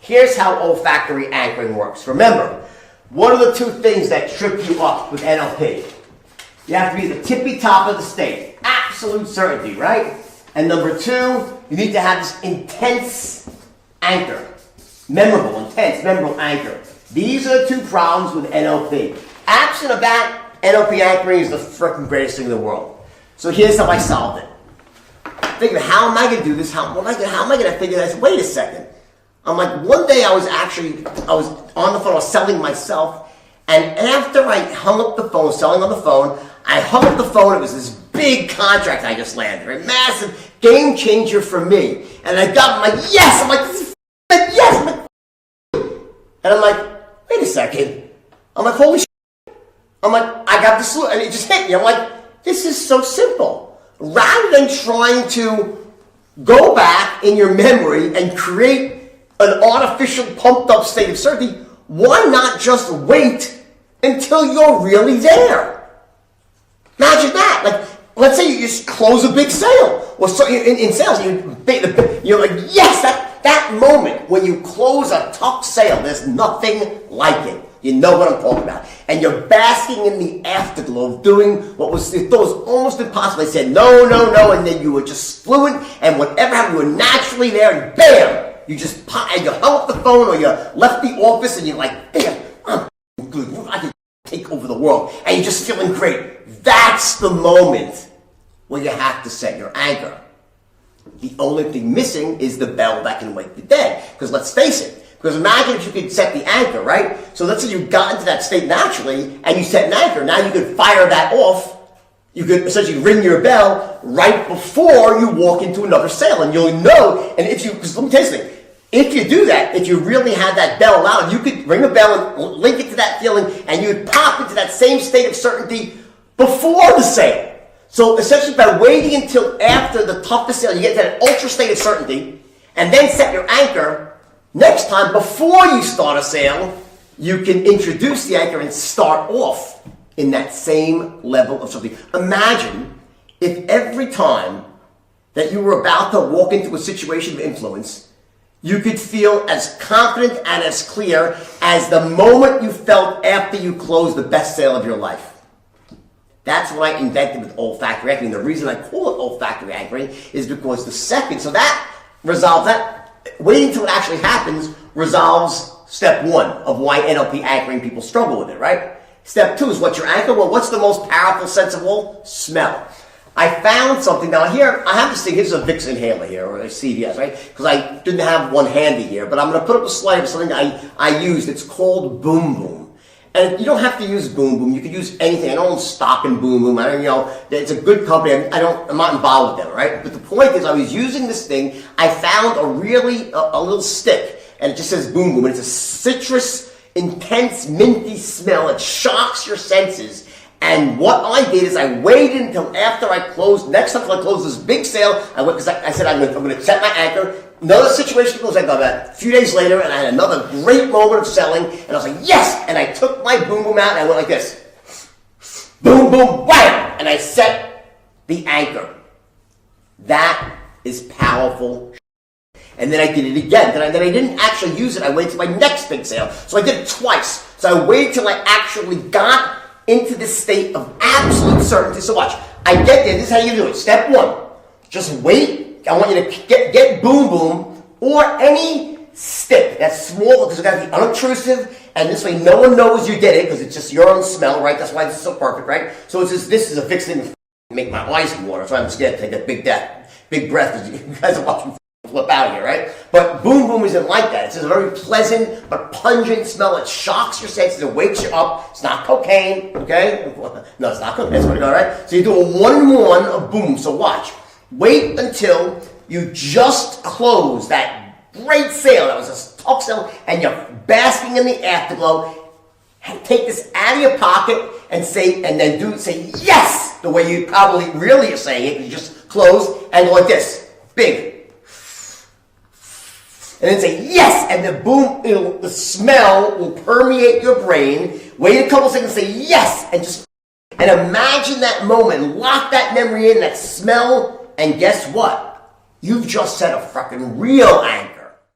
Here's how olfactory anchoring works. Remember, what are the two things that trip you up with NLP? You have to be the tippy top of the state. Absolute certainty, right? And number two, you need to have this intense anchor. Memorable, intense, memorable anchor. These are the two problems with NLP. Absent of that, NLP anchoring is the freaking greatest thing in the world. So here's how I solved it. Thinking, how am I going to do this? How am I going to figure this? Wait a second. I'm like, one day I was on the phone, I was selling myself, and after I hung up the phone, selling on the phone, I hung up the phone, it was this big contract I just landed, right? Massive game changer for me. And I got, I'm like, yes! I'm like, this is yes! I'm like, and I'm like, wait a second. I'm like, holy shit. I'm like, I got the solution, and it just hit me. I'm like, this is so simple. Rather than trying to go back in your memory and create an artificial pumped up state of certainty, why not just wait until you're really there? Imagine that. Like, let's say you just close a big sale. Or so in sales, you're like, yes, that moment when you close a tough sale, there's nothing like it. You know what I'm talking about. And you're basking in the afterglow of doing what was, it was almost impossible. They said, no, and then you were just fluent, and whatever happened, you were naturally there, and bam! You just and you hung up the phone, or you left the office, and you're like, damn, I'm good. I can take over the world. And you're just feeling great. That's the moment where you have to set your anchor. The only thing missing is the bell that can wake the dead. Because let's face it, because imagine if you could set the anchor, right? So let's say you got into that state naturally, and you set an anchor. Now you could fire that off. You could essentially ring your bell right before you walk into another sale. And you'll know, and if you, because let me tell you something, if you do that, if you really had that bell loud, you could ring a bell and link it to that feeling, and you would pop into that same state of certainty before the sale. So essentially by waiting until after the toughest sale, you get to that ultra state of certainty, and then set your anchor, next time before you start a sale, you can introduce the anchor and start off in that same level of certainty. Imagine if every time that you were about to walk into a situation of influence, you could feel as confident and as clear as the moment you felt after you closed the best sale of your life. That's what I invented with olfactory anchoring. The reason I call it olfactory anchoring is because the second, so that resolves that, waiting until it actually happens resolves step one of why NLP anchoring people struggle with it, right? Step two is what's your anchor? Well, what's the most powerful sense of all? Smell. I found something. Now here, I have this thing. Here's a Vicks inhaler here, or a CVS, right? Because I didn't have one handy here, but I'm going to put up a slide of something I used. It's called Boom Boom. And you don't have to use Boom Boom. You could use anything. I don't own stock in Boom Boom. I don't, it's a good company. I'm not involved with them, right? But the point is, I was using this thing. I found a little stick, and it just says Boom Boom. And it's a citrus, intense, minty smell. It shocks your senses. And what I did is I waited until after I closed, next time I closed this big sale, I went, because I said I'm going to set my anchor. Another situation goes, I got that a few days later, and I had another great moment of selling, and I was like, yes! And I took my Boom Boom out, and I went like this. Boom, boom, wham! And I set the anchor. That is powerful. And then I did it again. Then I didn't actually use it. I waited till my next big sale. So I did it twice. So I waited till I actually got into this state of absolute certainty. So watch, I get there, this is how you do it. Step one, just wait. I want you to get Boom Boom or any stick that's small, because it's got to be unobtrusive, and this way no one knows you did it, because it's just your own smell, right? That's why this is so perfect, right? So it's just, this is a Vicks thing to make my eyes water, so I'm scared to take a big breath, because you guys are watching flip out here, right? But Boom Boom isn't like that. It's just a very pleasant but pungent smell. It shocks your senses. It wakes you up. It's not cocaine, okay? No, it's not cocaine. That's what I got, right? So you do a 1-in-1 of Boom. So watch. Wait until you just close that great sale. That was a tough sale, and you're basking in the afterglow. And take this out of your pocket and say yes, the way you probably really are saying it. You just close and go like this, big. And then say yes, and the boom, the smell will permeate your brain. Wait a couple seconds, say yes, and imagine that moment, lock that memory in, that smell, and guess what? You've just set a fucking real anchor.